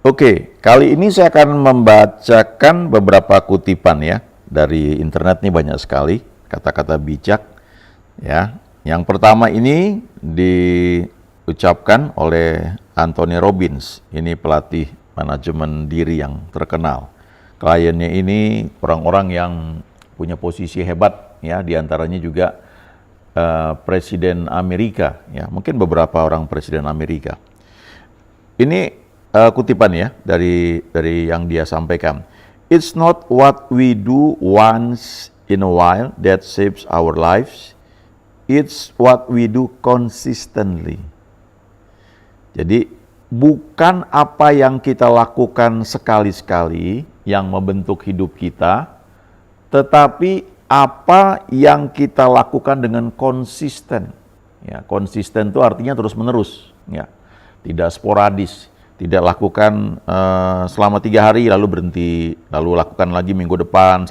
Oke, kali ini saya akan membacakan beberapa kutipan ya dari internet, nih banyak sekali kata-kata bijak ya. Yang pertama ini diucapkan oleh Anthony Robbins, ini pelatih manajemen diri yang terkenal. Kliennya ini orang-orang yang punya posisi hebat ya, diantaranya juga Presiden Amerika ya, mungkin beberapa orang Presiden Amerika. Ini kutipan ya dari yang dia sampaikan. It's not what we do once in a while that shapes our lives. It's what we do consistently. Jadi bukan apa yang kita lakukan sekali-sekali yang membentuk hidup kita, tetapi apa yang kita lakukan dengan konsisten. Ya, konsisten itu artinya terus-menerus, ya. Tidak sporadis, tidak lakukan selama 3 hari lalu berhenti, lalu lakukan lagi minggu depan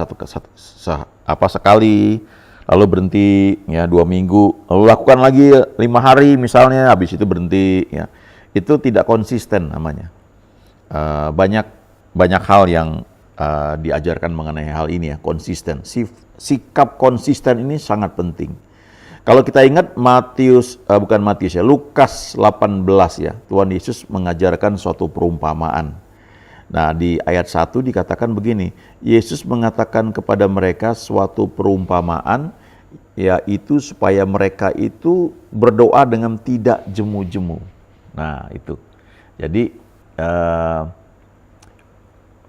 sekali, lalu berhenti ya 2 minggu, lalu lakukan lagi 5 hari misalnya, habis itu berhenti ya. Itu tidak konsisten namanya. Banyak hal yang diajarkan mengenai hal ini ya, konsisten. Sikap konsisten ini sangat penting. Kalau kita ingat Lukas 18 ya, Tuhan Yesus mengajarkan suatu perumpamaan. Nah, di ayat 1 dikatakan begini, Yesus mengatakan kepada mereka suatu perumpamaan, yaitu supaya mereka itu berdoa dengan tidak jemu-jemu. Nah, itu. Jadi,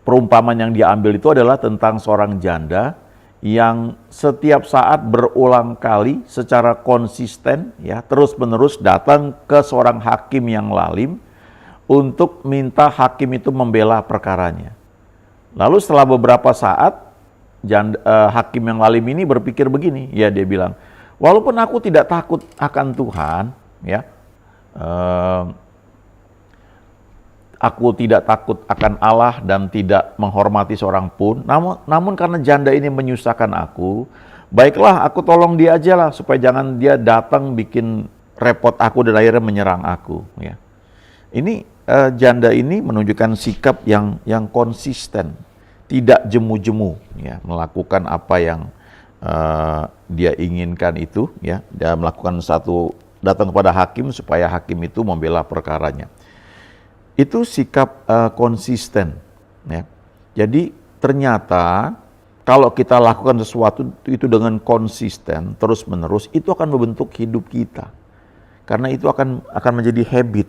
perumpamaan yang diambil itu adalah tentang seorang janda yang setiap saat berulang kali secara konsisten ya terus-menerus datang ke seorang hakim yang lalim untuk minta hakim itu membela perkaranya. Lalu setelah beberapa saat hakim yang lalim ini berpikir begini, ya dia bilang, walaupun aku tidak takut akan Tuhan, ya, aku tidak takut akan Allah dan tidak menghormati seorang pun. Namun karena janda ini menyusahkan aku, baiklah aku tolong dia aja lah supaya jangan dia datang bikin repot aku dan akhirnya menyerang aku. Ya. Ini janda ini menunjukkan sikap yang konsisten, tidak jemu-jemu, ya, melakukan apa yang dia inginkan itu, ya, dia melakukan datang kepada hakim supaya hakim itu membela perkaranya. Itu sikap konsisten. Ya. Jadi ternyata kalau kita lakukan sesuatu itu dengan konsisten, terus-menerus, itu akan membentuk hidup kita. Karena itu akan menjadi habit.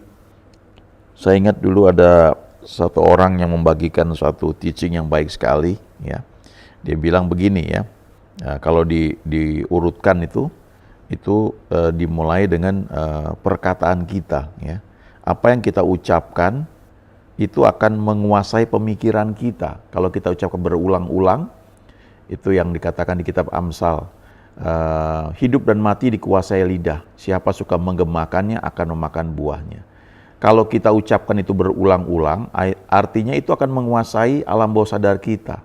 Saya ingat dulu ada satu orang yang membagikan suatu teaching yang baik sekali. Ya. Dia bilang begini ya, kalau diurutkan itu dimulai dengan perkataan kita. Ya. Apa yang kita ucapkan itu akan menguasai pemikiran kita. Kalau kita ucapkan berulang-ulang, itu yang dikatakan di kitab Amsal, hidup dan mati dikuasai lidah. Siapa suka menggemakannya akan memakan buahnya. Kalau kita ucapkan itu berulang-ulang, artinya itu akan menguasai alam bawah sadar kita.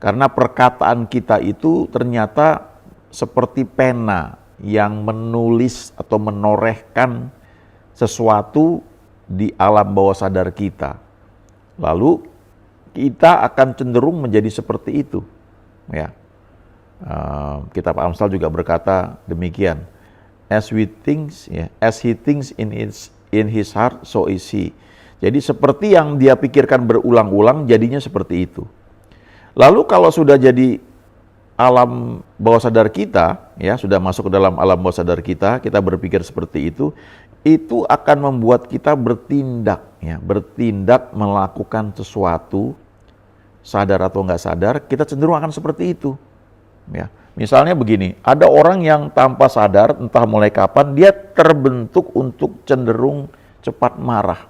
Karena perkataan kita itu ternyata seperti pena yang menulis atau menorehkan sesuatu di alam bawah sadar kita. Lalu kita akan cenderung menjadi seperti itu. Ya. Kitab Amsal juga berkata demikian. As he thinks in his heart, so is he. Jadi seperti yang dia pikirkan berulang-ulang, jadinya seperti itu. Lalu kalau sudah jadi alam bawah sadar kita, ya sudah masuk ke dalam alam bawah sadar kita berpikir seperti itu akan membuat kita bertindak, ya, bertindak melakukan sesuatu, sadar atau nggak sadar, kita cenderung akan seperti itu. Ya. Misalnya begini, ada orang yang tanpa sadar, entah mulai kapan, dia terbentuk untuk cenderung cepat marah.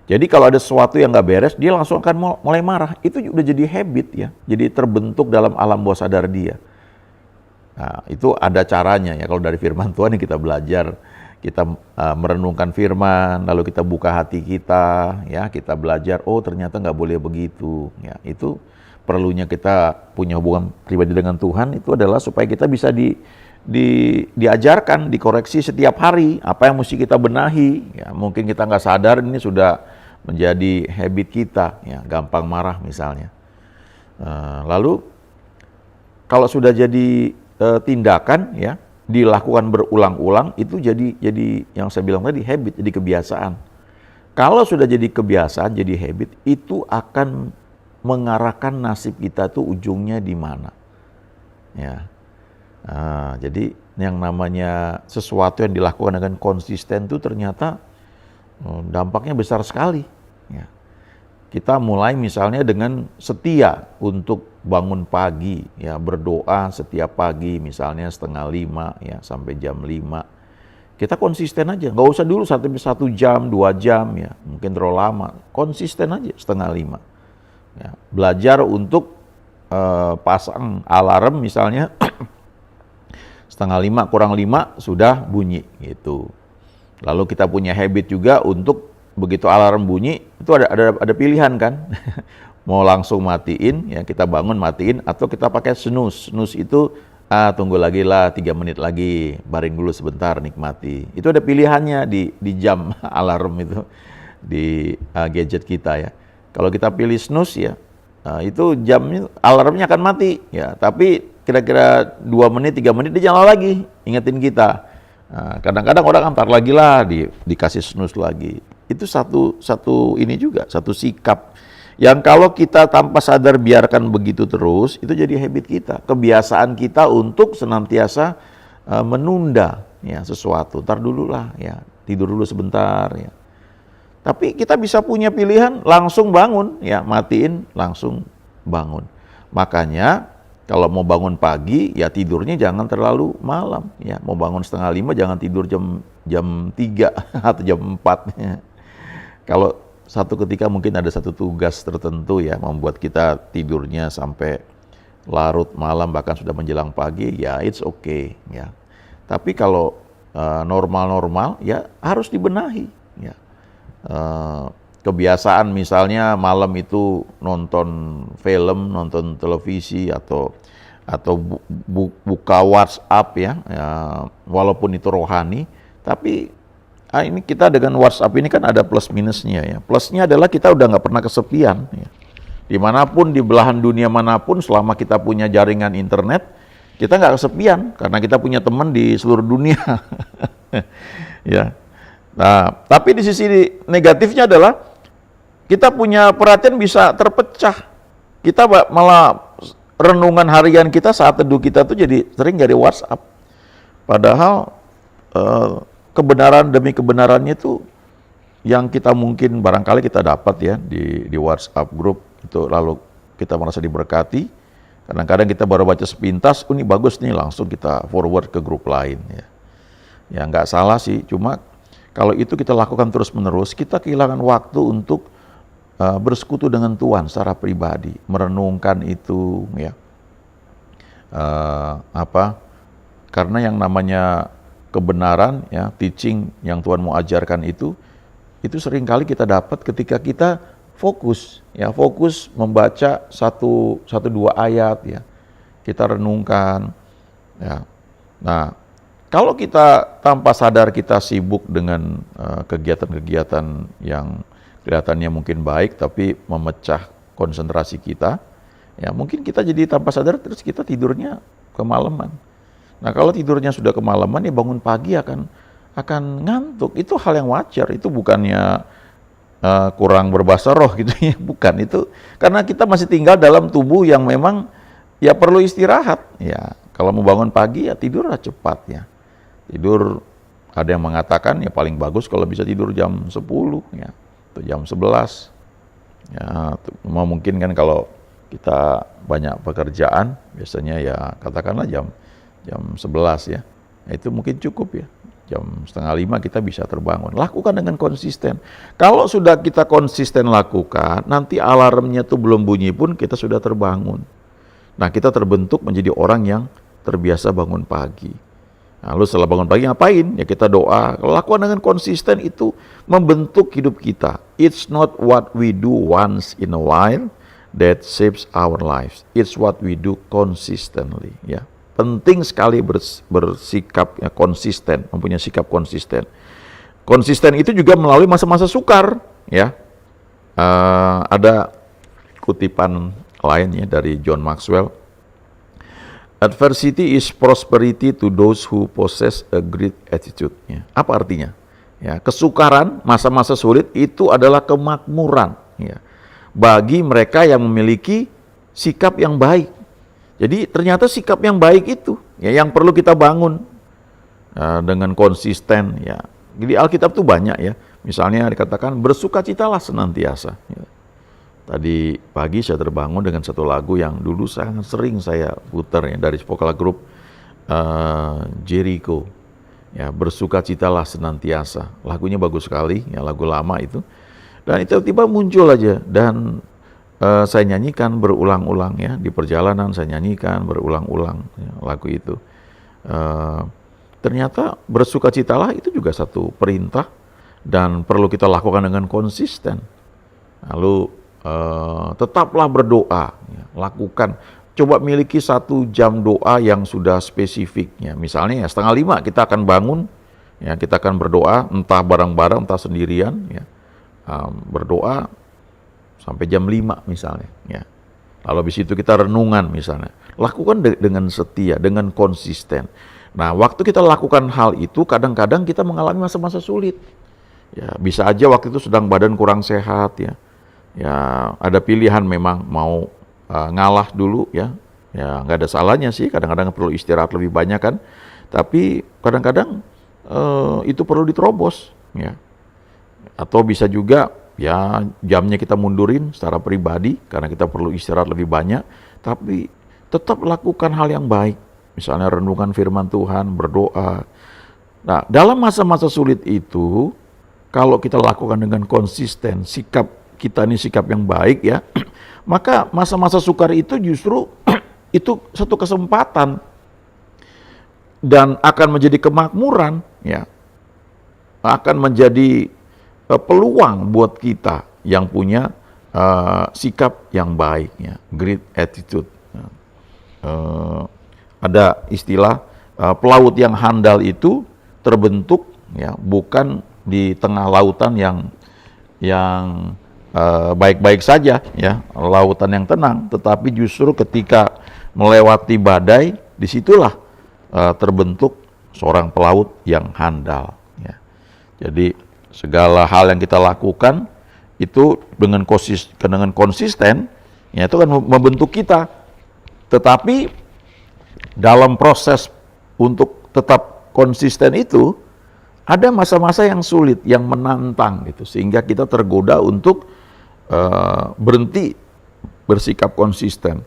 Jadi kalau ada sesuatu yang nggak beres, dia langsung akan mulai marah. Itu udah jadi habit ya, jadi terbentuk dalam alam bawah sadar dia. Nah, itu ada caranya ya, kalau dari firman Tuhan yang kita belajar, kita merenungkan firman, lalu kita buka hati kita, ya kita belajar, oh ternyata nggak boleh begitu. Ya, itu perlunya kita punya hubungan pribadi dengan Tuhan, itu adalah supaya kita bisa diajarkan, dikoreksi setiap hari, apa yang mesti kita benahi. Ya, mungkin kita nggak sadar ini sudah menjadi habit kita, ya, gampang marah misalnya. Lalu kalau sudah jadi tindakan, ya, dilakukan berulang-ulang, itu jadi yang saya bilang tadi habit, jadi kebiasaan. Kalau sudah jadi kebiasaan, jadi habit, itu akan mengarahkan nasib kita tuh ujungnya di mana. Ya. Jadi yang namanya sesuatu yang dilakukan dengan konsisten tuh ternyata dampaknya besar sekali. Ya. Kita mulai misalnya dengan setia untuk bangun pagi, ya, berdoa setiap pagi misalnya 4:30 ya sampai jam 5. Kita konsisten aja, nggak usah dulu 1 jam, 2 jam ya, mungkin terlalu lama. Konsisten aja 4:30. Ya, belajar untuk pasang alarm misalnya 4:30 kurang 5 sudah bunyi gitu. Lalu kita punya habit juga untuk begitu alarm bunyi itu ada pilihan kan. Mau langsung matiin, ya kita bangun matiin, atau kita pakai snooze. Snooze itu tunggu lagi lah 3 menit lagi, baring dulu sebentar, nikmati. Itu ada pilihannya di jam alarm itu di gadget kita ya. Kalau kita pilih snooze ya, itu jamnya alarmnya akan mati ya, tapi kira-kira 2 menit 3 menit dia nyala lagi ingetin kita. Kadang-kadang orang antar lagi lah dikasih snooze lagi. Itu satu ini juga, satu sikap yang kalau kita tanpa sadar biarkan begitu terus, itu jadi habit kita, kebiasaan kita untuk senantiasa menunda ya sesuatu. Ntar dulu lah ya, tidur dulu sebentar ya. Tapi kita bisa punya pilihan langsung bangun ya, matiin langsung bangun. Makanya kalau mau bangun pagi ya tidurnya jangan terlalu malam ya. Mau bangun 4:30 jangan tidur jam 3 atau jam 4 ya. Kalau satu ketika mungkin ada satu tugas tertentu ya membuat kita tidurnya sampai larut malam bahkan sudah menjelang pagi ya it's okay ya. Tapi kalau normal-normal ya harus dibenahi ya. Kebiasaan misalnya malam itu nonton film, nonton televisi atau buka WhatsApp ya, walaupun itu rohani, tapi ini kita dengan WhatsApp ini kan ada plus minusnya ya. Plusnya adalah kita udah nggak pernah kesepian ya. Dimanapun, di belahan dunia manapun, selama kita punya jaringan internet, kita nggak kesepian karena kita punya teman di seluruh dunia. Ya. Nah, tapi di sisi negatifnya adalah kita punya perhatian bisa terpecah. Kita malah renungan harian kita saat teduh kita tuh jadi sering dari WhatsApp. Padahal kebenaran demi kebenarannya itu yang kita mungkin barangkali kita dapat ya di WhatsApp grup itu, lalu kita merasa diberkati. Kadang-kadang kita baru baca sepintas, ini bagus nih, langsung kita forward ke grup lain ya. Ya nggak salah sih, cuma kalau itu kita lakukan terus-menerus, kita kehilangan waktu untuk bersekutu dengan Tuhan secara pribadi, merenungkan itu ya. Karena yang namanya kebenaran ya, teaching yang Tuhan mau ajarkan itu seringkali kita dapat ketika kita fokus membaca satu dua ayat ya, kita renungkan ya. Nah, kalau kita tanpa sadar kita sibuk dengan kegiatan-kegiatan yang kelihatannya mungkin baik tapi memecah konsentrasi kita, ya mungkin kita jadi tanpa sadar terus kita tidurnya kemalaman. Nah, kalau tidurnya sudah kemalaman ya bangun pagi akan ngantuk. Itu hal yang wajar, itu bukannya kurang berbahasa roh gitu ya, bukan. Itu karena kita masih tinggal dalam tubuh yang memang ya perlu istirahat. Ya, kalau mau bangun pagi ya tidurlah cepat ya. Tidur, ada yang mengatakan ya paling bagus kalau bisa tidur jam 10 ya, atau jam 11. Ya, mungkin kan kalau kita banyak pekerjaan biasanya ya katakanlah jam 11 ya. Nah, itu mungkin cukup ya. Jam 4:30 kita bisa terbangun. Lakukan dengan konsisten. Kalau sudah kita konsisten lakukan, nanti alarmnya tuh belum bunyi pun kita sudah terbangun. Nah, kita terbentuk menjadi orang yang terbiasa bangun pagi. Lalu setelah bangun pagi ngapain? Ya kita doa. Lakukan dengan konsisten, itu membentuk hidup kita. It's not what we do once in a while that shapes our lives. It's what we do consistently. Ya, penting sekali bersikap ya, konsisten, mempunyai sikap konsisten. Konsisten itu juga melalui masa-masa sukar. Ya, Ada kutipan lainnya dari John Maxwell. Adversity is prosperity to those who possess a great attitude. Ya. Apa artinya? Ya, kesukaran, masa-masa sulit itu adalah kemakmuran. Ya. Bagi mereka yang memiliki sikap yang baik. Jadi ternyata sikap yang baik itu ya yang perlu kita bangun dengan konsisten. Ya. Jadi Alkitab itu banyak ya. Misalnya dikatakan bersukacitalah senantiasa. Ya. Tadi pagi saya terbangun dengan satu lagu yang dulu sangat sering saya putar ya dari vokal grup Jericho. Ya, bersukacitalah senantiasa. Lagunya bagus sekali, ya lagu lama itu. Dan itu tiba-tiba muncul aja dan saya nyanyikan berulang-ulang ya di perjalanan saya nyanyikan berulang-ulang ya, lagu itu. Ternyata bersukacitalah itu juga satu perintah dan perlu kita lakukan dengan konsisten. Lalu tetaplah berdoa, ya, lakukan. Coba miliki 1 jam doa yang sudah spesifiknya. Misalnya ya 4:30 kita akan bangun, ya kita akan berdoa, entah bareng-bareng, entah sendirian, ya berdoa sampai jam 5 misalnya. Ya. Lalu habis itu kita renungan misalnya. Lakukan dengan setia, dengan konsisten. Nah, waktu kita lakukan hal itu, kadang-kadang kita mengalami masa-masa sulit. Ya, bisa aja waktu itu sedang badan kurang sehat ya. Ya, ada pilihan memang mau ngalah dulu ya. Ya, nggak ada salahnya sih, kadang-kadang perlu istirahat lebih banyak kan. Tapi kadang-kadang itu perlu diterobos ya. Atau bisa juga ya jamnya kita mundurin secara pribadi karena kita perlu istirahat lebih banyak, tapi tetap lakukan hal yang baik. Misalnya renungan firman Tuhan, berdoa. Nah, dalam masa-masa sulit itu, kalau kita lakukan dengan konsisten, sikap kita ini sikap yang baik ya, maka masa-masa sukar itu justru itu satu kesempatan dan akan menjadi kemakmuran ya, akan menjadi peluang buat kita yang punya sikap yang baik ya, great attitude. Ada istilah pelaut yang handal itu terbentuk ya bukan di tengah lautan yang baik-baik saja ya, lautan yang tenang, tetapi justru ketika melewati badai, disitulah terbentuk seorang pelaut yang handal ya. Jadi segala hal yang kita lakukan itu dengan konsisten ya itu kan membentuk kita. Tetapi dalam proses untuk tetap konsisten itu ada masa-masa yang sulit, yang menantang gitu, sehingga kita tergoda untuk berhenti bersikap konsisten.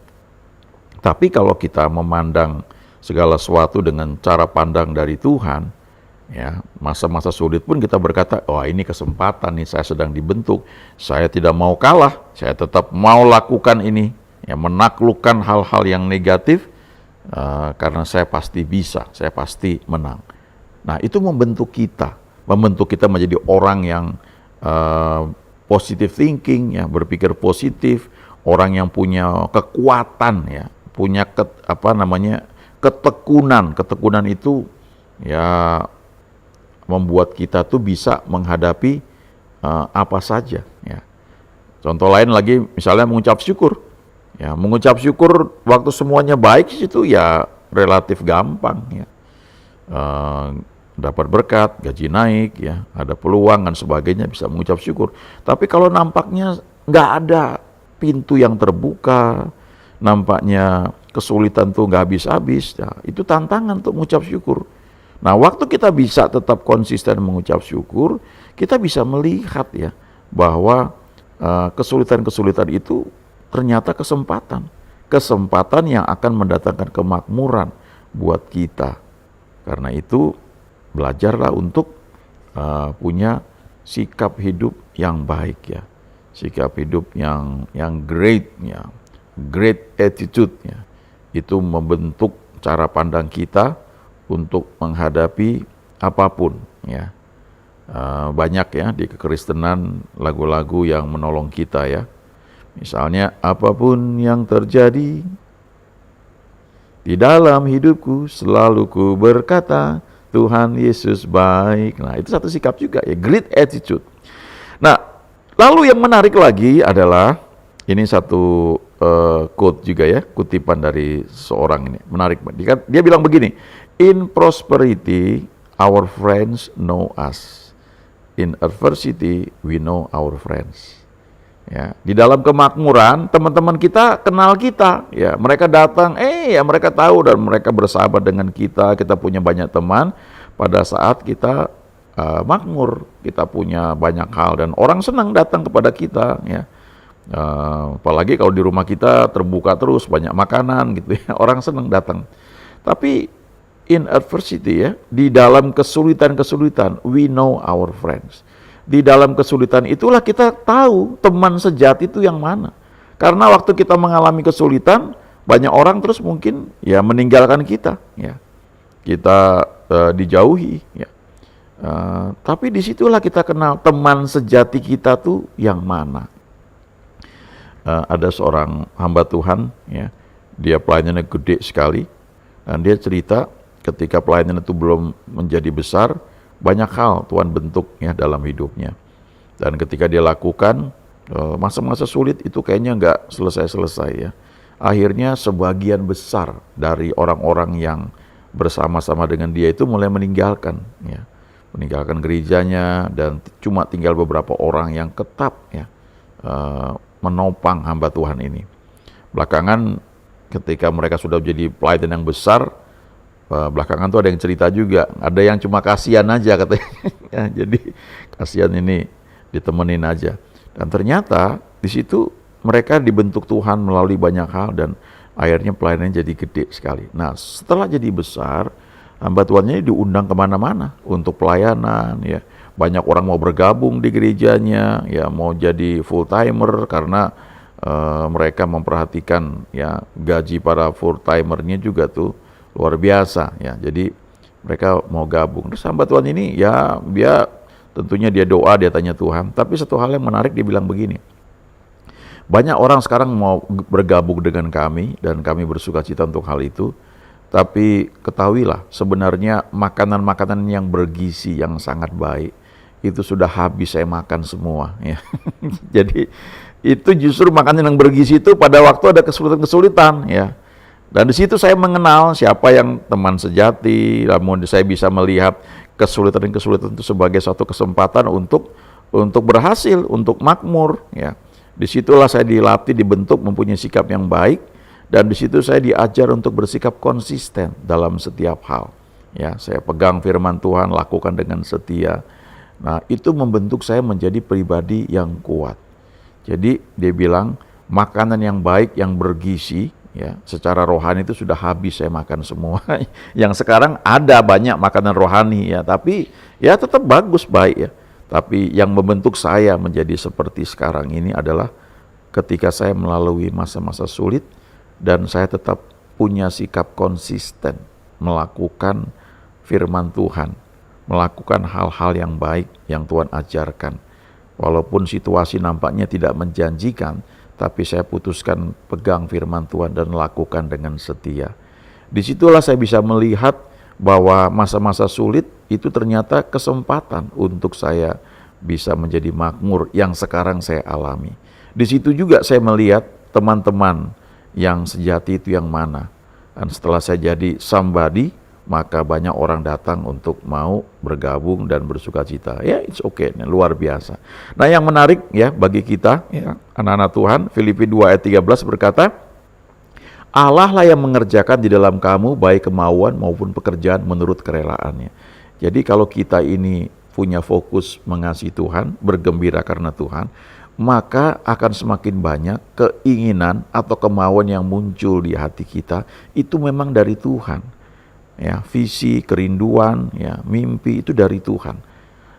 Tapi kalau kita memandang segala sesuatu dengan cara pandang dari Tuhan, ya masa-masa sulit pun kita berkata, wah ini kesempatan nih, saya sedang dibentuk, saya tidak mau kalah, saya tetap mau lakukan ini, ya menaklukkan hal-hal yang negatif, karena saya pasti bisa, saya pasti menang. Nah itu membentuk kita menjadi orang yang positive thinking, ya berpikir positif, orang yang punya kekuatan, ya punya ketekunan itu ya membuat kita tuh bisa menghadapi apa saja. Ya. Contoh lain lagi, misalnya mengucap syukur. Ya, mengucap syukur waktu semuanya baik itu ya relatif gampang. Ya. Dapat berkat, gaji naik, ya ada peluang dan sebagainya, bisa mengucap syukur. Tapi kalau nampaknya nggak ada pintu yang terbuka, nampaknya kesulitan tuh nggak habis-habis, ya, itu tantangan untuk mengucap syukur. Nah, waktu kita bisa tetap konsisten mengucap syukur, kita bisa melihat ya bahwa kesulitan-kesulitan itu ternyata kesempatan yang akan mendatangkan kemakmuran buat kita. Karena itu belajarlah untuk punya sikap hidup yang baik ya, sikap hidup yang great ya, great attitude ya. Itu membentuk cara pandang kita untuk menghadapi apapun ya. Banyak ya di kekristenan lagu-lagu yang menolong kita ya. Misalnya, apapun yang terjadi di dalam hidupku selalu ku berkata Tuhan Yesus baik. Nah itu satu sikap juga ya, great attitude. Nah Lalu yang menarik lagi adalah, ini satu quote juga ya, kutipan dari seorang ini, menarik. Dia bilang begini, in prosperity, our friends know us. In adversity, we know our friends. Ya, di dalam kemakmuran, teman-teman kita kenal kita. Ya, mereka datang, ya mereka tahu dan mereka bersahabat dengan kita. Kita punya banyak teman pada saat kita makmur, kita punya banyak hal dan orang senang datang kepada kita. Ya, apalagi kalau di rumah kita terbuka terus, banyak makanan gitu ya, orang senang datang. Tapi in adversity, ya, di dalam kesulitan-kesulitan, we know our friends. Di dalam kesulitan itulah kita tahu teman sejati itu yang mana. Karena waktu kita mengalami kesulitan, banyak orang terus mungkin ya meninggalkan kita, ya. Kita dijauhi, ya. Tapi disitulah kita kenal teman sejati kita tuh yang mana. Ada seorang hamba Tuhan, ya, dia pelayanannya gede sekali, dan dia cerita ketika pelayanan itu belum menjadi besar, banyak hal Tuhan bentuk ya dalam hidupnya. Dan ketika dia lakukan, masa-masa sulit itu kayaknya nggak selesai-selesai ya. Akhirnya sebagian besar dari orang-orang yang bersama-sama dengan dia itu mulai meninggalkan ya. Meninggalkan gerejanya dan cuma tinggal beberapa orang yang tetap ya menopang hamba Tuhan ini. Belakangan ketika mereka sudah jadi pelayan yang besar, belakangan tuh ada yang cerita juga, ada yang cuma kasihan aja katanya. Ya, jadi kasihan ini ditemenin aja. Dan ternyata di situ mereka dibentuk Tuhan melalui banyak hal dan akhirnya pelayanannya jadi gede sekali. Nah, setelah jadi besar, hamba Tuhannya diundang kemana-mana untuk pelayanan. Ya, banyak orang mau bergabung di gerejanya, ya mau jadi full timer karena mereka memperhatikan ya gaji para full timernya juga tuh luar biasa ya. Jadi mereka mau gabung. Terus hamba Tuhan ini ya dia tentunya dia doa, dia tanya Tuhan. Tapi satu hal yang menarik, dia bilang begini. Banyak orang sekarang mau bergabung dengan kami dan kami bersuka cita untuk hal itu. Tapi ketahuilah sebenarnya makanan-makanan yang bergizi yang sangat baik itu sudah habis saya makan semua ya. Jadi itu justru makanan yang bergizi itu pada waktu ada kesulitan-kesulitan ya. Dan di situ saya mengenal siapa yang teman sejati, namun saya bisa melihat kesulitan itu sebagai suatu kesempatan untuk berhasil, untuk makmur. Ya, disitulah saya dilatih, dibentuk mempunyai sikap yang baik, dan di situ saya diajar untuk bersikap konsisten dalam setiap hal. Ya, saya pegang firman Tuhan, lakukan dengan setia. Nah, itu membentuk saya menjadi pribadi yang kuat. Jadi dia bilang makanan yang baik, yang bergizi. Ya, secara rohani itu sudah habis saya makan semua. Yang sekarang ada banyak makanan rohani ya, tapi ya tetap bagus baik ya. Tapi yang membentuk saya menjadi seperti sekarang ini adalah ketika saya melalui masa-masa sulit dan saya tetap punya sikap konsisten melakukan firman Tuhan, melakukan hal-hal yang baik yang Tuhan ajarkan. Walaupun situasi nampaknya tidak menjanjikan, tapi saya putuskan pegang firman Tuhan dan lakukan dengan setia. Disitulah saya bisa melihat bahwa masa-masa sulit itu ternyata kesempatan untuk saya bisa menjadi makmur yang sekarang saya alami. Di situ juga saya melihat teman-teman yang sejati itu yang mana. Dan setelah saya jadi somebody, maka banyak orang datang untuk mau bergabung dan bersuka cita. Ya, it's okay, luar biasa. Nah, yang menarik ya bagi kita, ya, anak-anak Tuhan, Filipi 2 ayat 13 berkata, Allah lah yang mengerjakan di dalam kamu baik kemauan maupun pekerjaan menurut kerelaannya. Jadi kalau kita ini punya fokus mengasihi Tuhan, bergembira karena Tuhan, maka akan semakin banyak keinginan atau kemauan yang muncul di hati kita, itu memang dari Tuhan. Ya, visi, kerinduan, ya, mimpi itu dari Tuhan.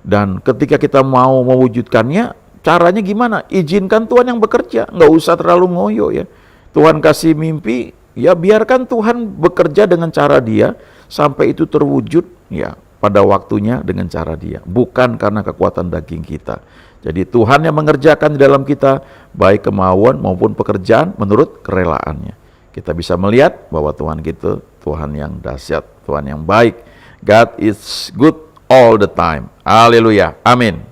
Dan ketika kita mau mewujudkannya, caranya gimana? Izinkan Tuhan yang bekerja, nggak usah terlalu ngoyo ya. Tuhan kasih mimpi, ya biarkan Tuhan bekerja dengan cara Dia sampai itu terwujud ya pada waktunya dengan cara Dia, bukan karena kekuatan daging kita. Jadi Tuhan yang mengerjakan di dalam kita baik kemauan maupun pekerjaan menurut kerelaannya. Kita bisa melihat bahwa Tuhan kita Tuhan yang dahsyat, Tuhan yang baik. God is good all the time. Haleluya. Amin.